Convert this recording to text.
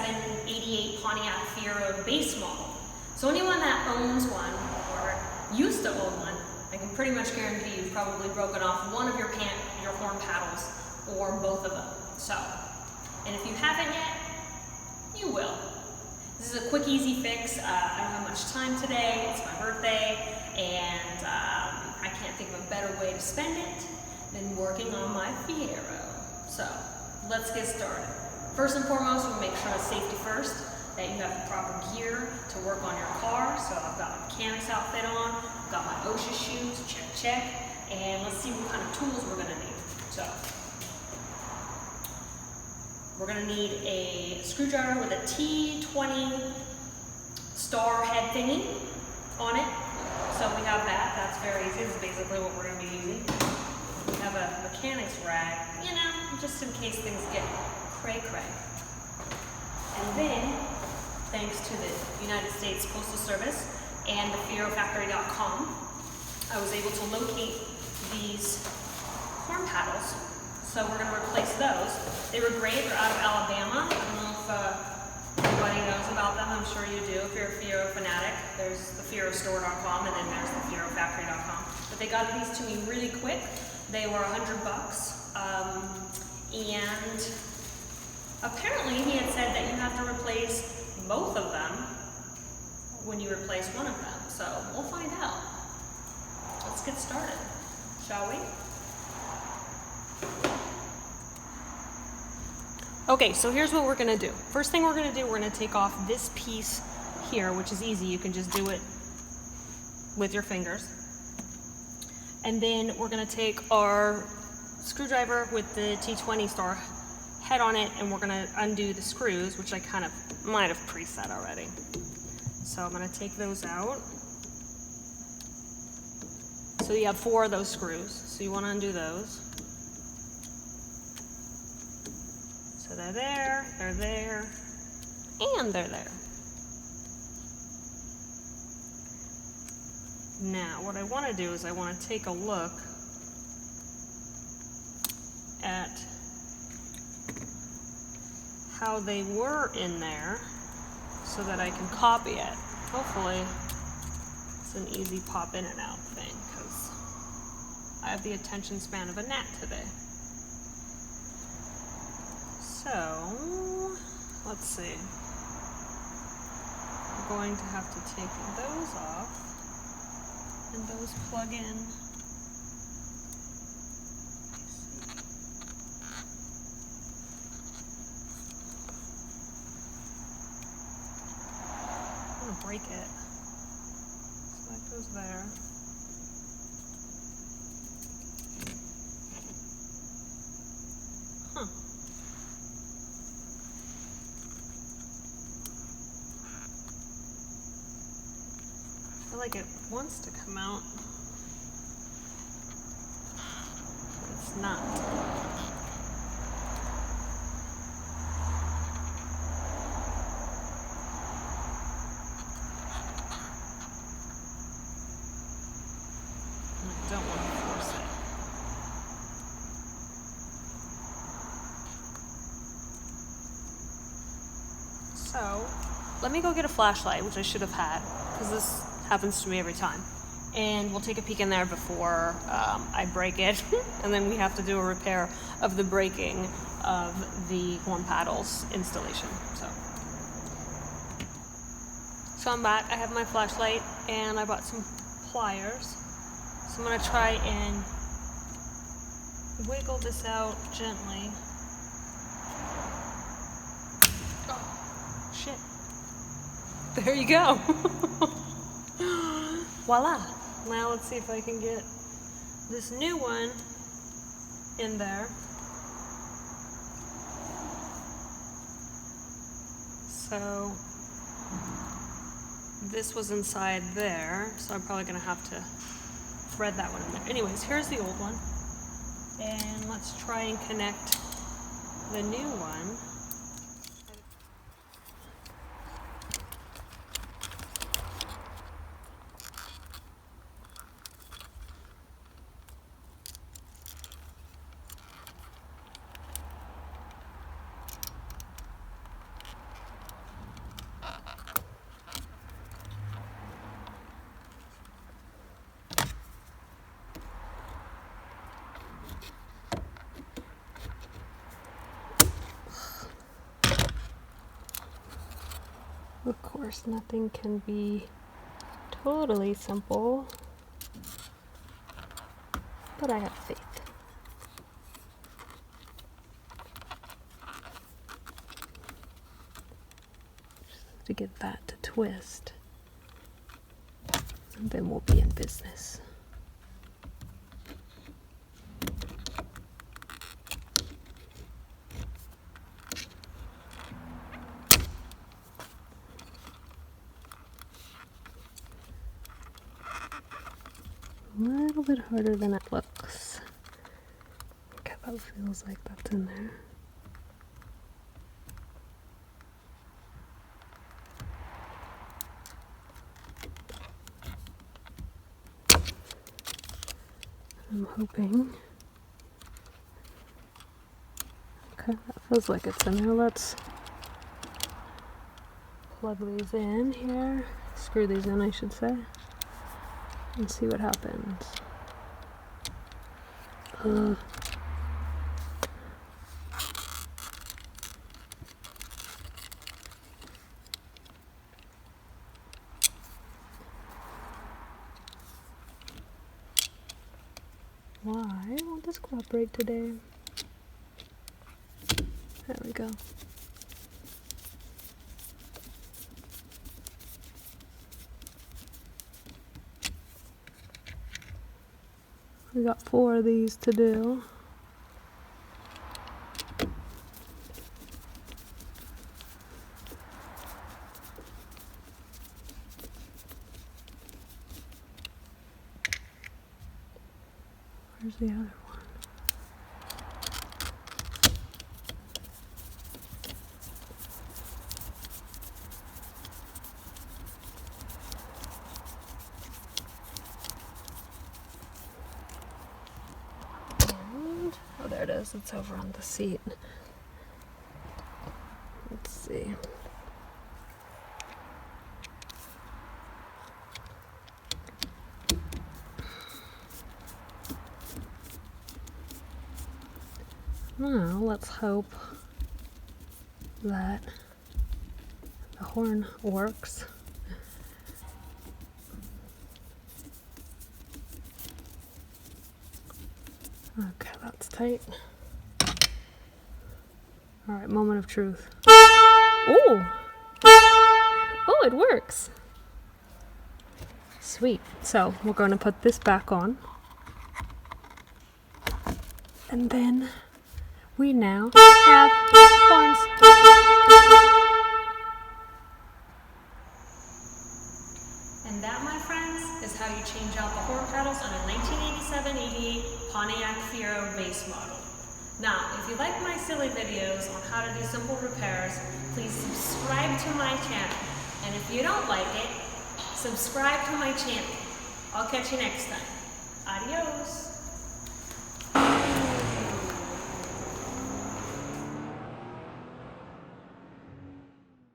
8788 Pontiac Fiero base model. So anyone that owns one or used to own one, I can pretty much guarantee you've probably broken off one of your horn paddles or both of them. So, and if you haven't yet, you will. This is a quick, easy fix. I don't have much time today. It's my birthday, and I can't think of a better way to spend it than working on my Fiero. So, let's get started. First and foremost, we'll make sure it's safety first, that you have the proper gear to work on your car. So I've got my mechanic's outfit on, got my OSHA shoes, check, and let's see what kind of tools we're gonna need. So, we're gonna need a screwdriver with a T20 star head thingy on it. So we have that, that's very easy. This is basically what we're gonna be using. We have a mechanic's rag, you know, just in case things get cray-cray. And then, thanks to the United States Postal Service and the FieroFactory.com, I was able to locate these horn paddles. So we're going to replace those. They were great. They're out of Alabama. I don't know if everybody knows about them. I'm sure you do. If you're a Fiero fanatic, there's the FieroStore.com and then there's the FieroFactory.com. But they got these to me really quick. They were $100. And apparently he had said that you have to replace both of them when you replace one of them. So we'll find out. Let's get started, shall we? Okay, so here's what we're gonna do. First thing we're gonna do, we're gonna take off this piece here, which is easy. You can just do it with your fingers. And then we're gonna take our screwdriver with the T20 star head on it, and we're gonna undo the screws, which I kind of might have preset already. So I'm gonna take those out. So you have 4 of those screws, so you wanna undo those. So they're there, and they're there. Now, what I want to do is I want to take a look at how they were in there so that I can copy it. Hopefully, it's an easy pop in and out thing, because I have the attention span of a gnat today. So, let's see. I'm going to have to take those off, and those plug in. I'm gonna break it. So that goes there. Huh. I feel like it wants to come out, but it's not. And I don't want to force it. So, let me go get a flashlight, which I should have had, because this happens to me every time. And we'll take a peek in there before I break it. And then we have to do a repair of the breaking of the horn paddles installation. So I'm back. I have my flashlight and I bought some pliers. So I'm gonna try and wiggle this out gently. Oh, shit. There you go. Voila. Now let's see if I can get this new one in there. So this was inside there, so I'm probably gonna have to thread that one in there. Anyways, here's the old one. And let's try and connect the new one. Of course, nothing can be totally simple, but I have faith. Just have to get that to twist, and then we'll be in business. A little bit harder than it looks. Okay, that feels like that's in there. I'm hoping. Okay, that feels like it's in there. Let's plug these in here. Screw these in, I should say. And see what happens. Why won't this cooperate today? There we go. We got 4 of these to do. Where's the other one? And, oh, there it is. It's over on the seat. Let's see. Well, let's hope that the horn works. Okay, that's tight. All right, moment of truth. Oh! Oh, it works. Sweet. So we're going to put this back on. And then we now have horns. And that, my friends, is how you change out the horn pedals on a 1987-88 Pontiac Fiero base model. Now, if you like my silly videos on how to do simple repairs, please subscribe to my channel. And if you don't like it, subscribe to my channel. I'll catch you next time. Adios.